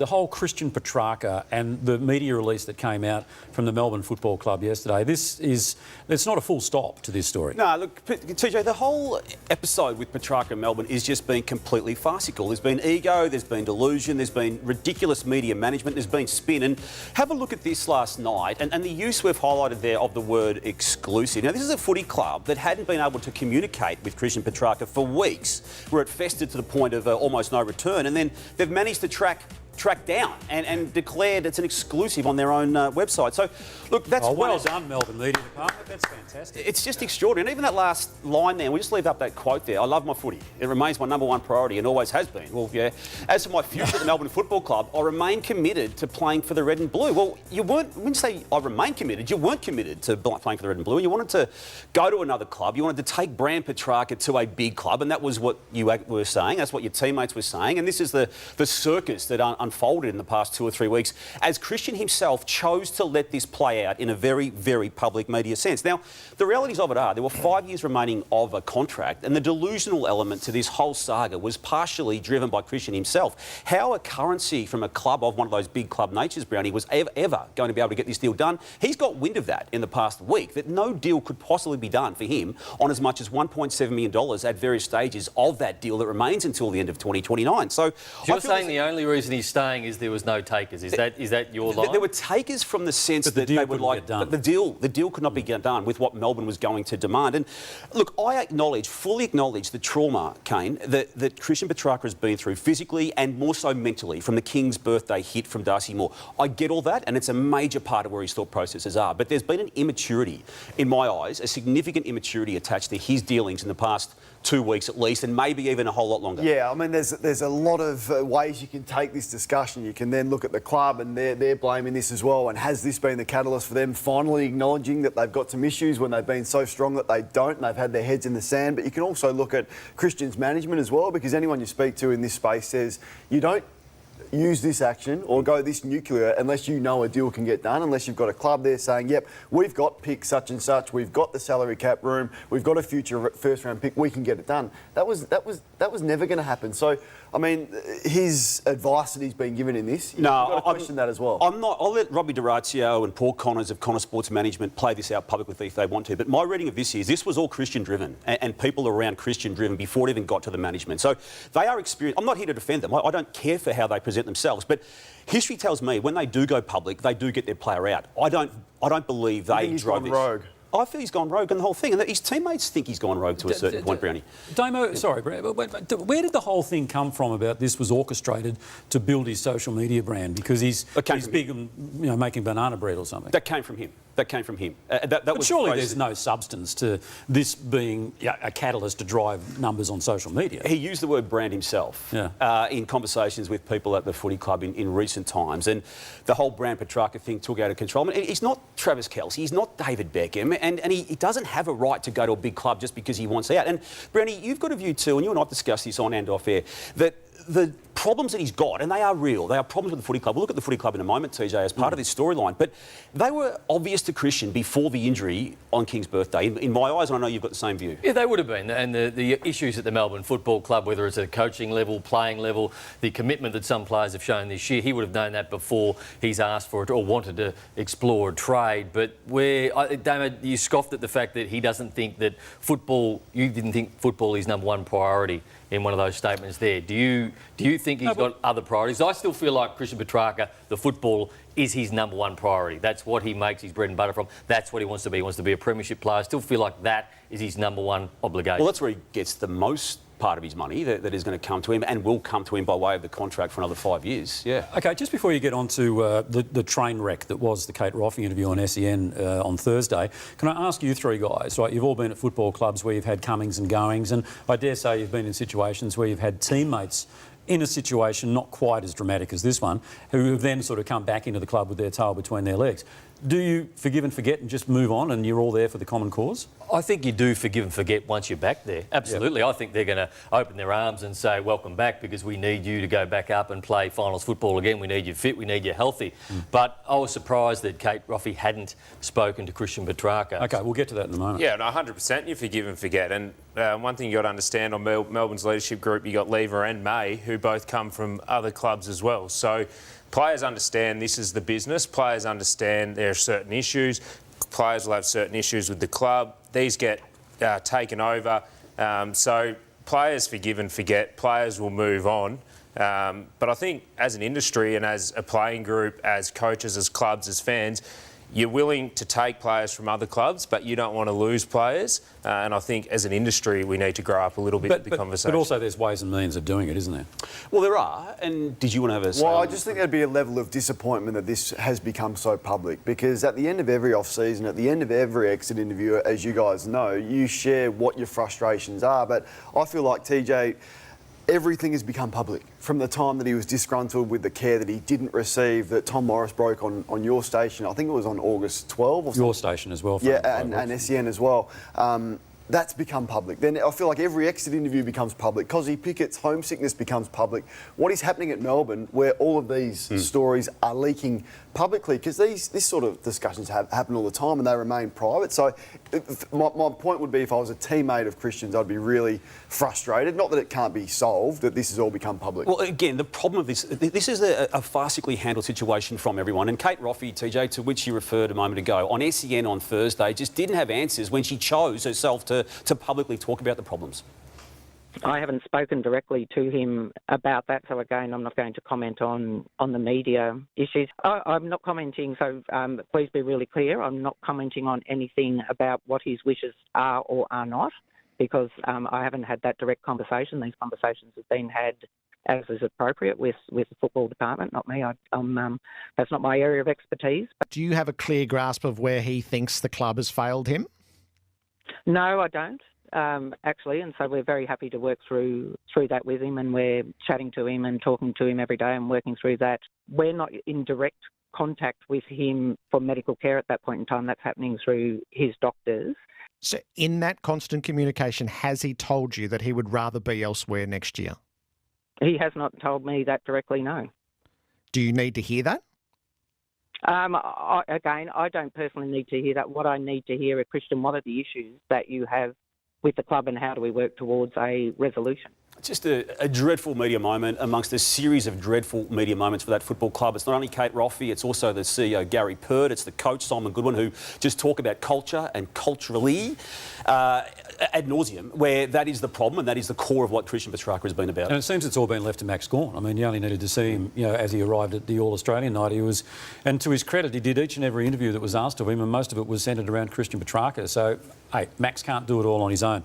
The whole Christian Petrarca and the media release that came out from the Melbourne Football Club yesterday, it's not a full stop to this story. No, look, TJ, the whole episode with Petrarca and Melbourne is just being completely farcical. There's been ego, there's been delusion, there's been ridiculous media management, there's been spin. And have a look at this last night and the use we've highlighted there of the word exclusive. Now, this is a footy club that hadn't been able to communicate with Christian Petrarca for weeks, where it festered to the point of almost no return. And then they've managed to track down and declared it's an exclusive on their own website. So, look, that's well done, Melbourne Media Department. That's fantastic. It's just extraordinary. And even that last line there, we just leave up that quote there. I love my footy. It remains my number one priority and always has been. Well, yeah. As for my future at the Melbourne Football Club, I remain committed to playing for the red and blue. Well, when you say I remain committed, you weren't committed to playing for the red and blue. You wanted to go to another club. You wanted to take Brand Petrarca to a big club, and that was what you were saying. That's what your teammates were saying. And this is the circus that unfolded in the past 2 or 3 weeks, as Christian himself chose to let this play out in a very, very public media sense. Now, the realities of it are there were 5 years remaining of a contract, and the delusional element to this whole saga was partially driven by Christian himself. How a currency from a club of one of those big club natures, Brownie, was ever going to be able to get this deal done. He's got wind of that in the past week, that no deal could possibly be done for him on as much as $1.7 million at various stages of that deal that remains until the end of 2029. So you're saying the only reason he's staying is there was no takers. Is that your line? There were takers from the sense that they would like the deal could not be done with what Melbourne was going to demand. And look, I fully acknowledge the trauma, Kane, that Christian Petrarca has been through physically and more so mentally from the King's birthday hit from Darcy Moore. I get all that, and it's a major part of where his thought processes are. But there's been an immaturity, in my eyes, a significant immaturity attached to his dealings in the past 2 weeks at least, and maybe even a whole lot longer. Yeah, I mean, there's a lot of ways you can take this discussion. You can then look at the club and they're blaming this as well. And has this been the catalyst for them finally acknowledging that they've got some issues when they've been so strong that they don't, and they've had their heads in the sand? But you can also look at Christian's management as well, because anyone you speak to in this space says you don't use this action or go this nuclear unless you know a deal can get done, unless you've got a club there saying, yep, we've got pick such and such, we've got the salary cap room, we've got a future first round pick, we can get it done. That was never going to happen. So, I mean, his advice that he's been given in this, you've got to question that as well. I'll let Robbie D'Orazio and Paul Connors of Connor Sports Management play this out publicly if they want to, but my reading of this is this was all Christian driven and people around Christian driven before it even got to the management. So they are experienced. I'm not here to defend them. I don't care for how they present themselves, but history tells me when they do go public, they do get their player out. I don't believe they drove this. Rogue. I feel he's gone rogue in the whole thing, and that his teammates think he's gone rogue to a certain point, Brownie. Damo, sorry, where did the whole thing come from about this was orchestrated to build his social media brand because he's big and making banana bread or something? That came from him. But surely there's no substance to this being a catalyst to drive numbers on social media. He used the word brand himself in conversations with people at the footy club in recent times, and the whole Brand Petrarca thing took out of control. I mean, he's not Travis Kelce, he's not David Beckham, and he doesn't have a right to go to a big club just because he wants out. And Brownie, you've got a view too, and you and I have discussed this on and off air, that the problems that he's got, and they are real, they are problems with the footy club. We'll look at the footy club in a moment, TJ, as part of this storyline, but they were obvious to Christian before the injury on King's birthday, in my eyes, and I know you've got the same view. Yeah, they would have been, and the issues at the Melbourne Football Club, whether it's at a coaching level, playing level, the commitment that some players have shown this year, he would have known that before he's asked for it or wanted to explore a trade. But Damon, you scoffed at the fact that he doesn't think that football, you didn't think football is number one priority in one of those statements there. Do you think he's got other priorities? I still feel like Christian Petrarca, the football, is his number one priority. That's what he makes his bread and butter from. That's what he wants to be. He wants to be a premiership player. I still feel like that is his number one obligation. Well, that's where he gets the most part of his money that is going to come to him and will come to him by way of the contract for another 5 years. Yeah. OK, just before you get on to the train wreck that was the Kate Roffey interview on SEN on Thursday, can I ask you three guys, right, you've all been at football clubs where you've had comings and goings, and I dare say you've been in situations where you've had teammates in a situation not quite as dramatic as this one, who have then sort of come back into the club with their tail between their legs. Do you forgive and forget and just move on and you're all there for the common cause? I think you do forgive and forget once you're back there. Absolutely. Yep. I think they're going to open their arms and say, welcome back, because we need you to go back up and play finals football again. We need you fit, we need you healthy. But I was surprised that Kate Roffey hadn't spoken to Christian Petrarca. OK, we'll get to that in a moment. Yeah, no, 100%. You forgive and forget. And one thing you got to understand on Melbourne's leadership group, you got Lever and May, who both come from other clubs as well. So players understand this is the business. Players understand there are certain issues. Players will have certain issues with the club. These get taken over. So players forgive and forget. Players will move on. But I think as an industry and as a playing group, as coaches, as clubs, as fans, you're willing to take players from other clubs, but you don't want to lose players. And I think as an industry, we need to grow up a little bit with the conversation. But also there's ways and means of doing it, isn't there? Well, there are. And did you want to have a say? Well, I just think there'd be a level of disappointment that this has become so public, because at the end of every off-season, at the end of every exit interview, as you guys know, you share what your frustrations are. But I feel like, TJ, everything has become public. From the time that he was disgruntled with the care that he didn't receive, that Tom Morris broke on your station, I think it was on August 12 or something. Your station as well. Yeah, and SEN as well. That's become public. Then I feel like every exit interview becomes public. Cozzy Pickett's homesickness becomes public. What is happening at Melbourne, where all of these stories are leaking publicly, because this sort of discussions happen all the time and they remain private. So my point would be, if I was a teammate of Christian's, I'd be really frustrated. Not that it can't be solved, that this has all become public. Well, again, the problem of this is a farcically handled situation from everyone. And Kate Roffey, TJ, to which you referred a moment ago, on SEN on Thursday, just didn't have answers when she chose herself to publicly talk about the problems. I haven't spoken directly to him about that, so again, I'm not going to comment on the media issues. I'm not commenting, so please be really clear, I'm not commenting on anything about what his wishes are or are not, because I haven't had that direct conversation. These conversations have been had as is appropriate with the football department, not me. That's not my area of expertise. Do you have a clear grasp of where he thinks the club has failed him? No, I don't. Actually, and so we're very happy to work through that with him, and we're chatting to him and talking to him every day and working through that. We're not in direct contact with him for medical care at that point in time. That's happening through his doctors. So in that constant communication, has he told you that he would rather be elsewhere next year? He has not told me that directly, no. Do you need to hear that? I don't personally need to hear that. What I need to hear are, Christian, what are the issues that you have with the club and how do we work towards a resolution? Just a dreadful media moment amongst a series of dreadful media moments for that football club. It's not only Kate Roffey, it's also the CEO, Gary Pert, it's the coach, Simon Goodwin, who just talk about culture and culturally ad nauseum, where that is the problem and that is the core of what Christian Petrarca has been about. And it seems it's all been left to Max Gawn. I mean, you only needed to see him, as he arrived at the All-Australian night. And to his credit, he did each and every interview that was asked of him, and most of it was centred around Christian Petrarca. So, hey, Max can't do it all on his own.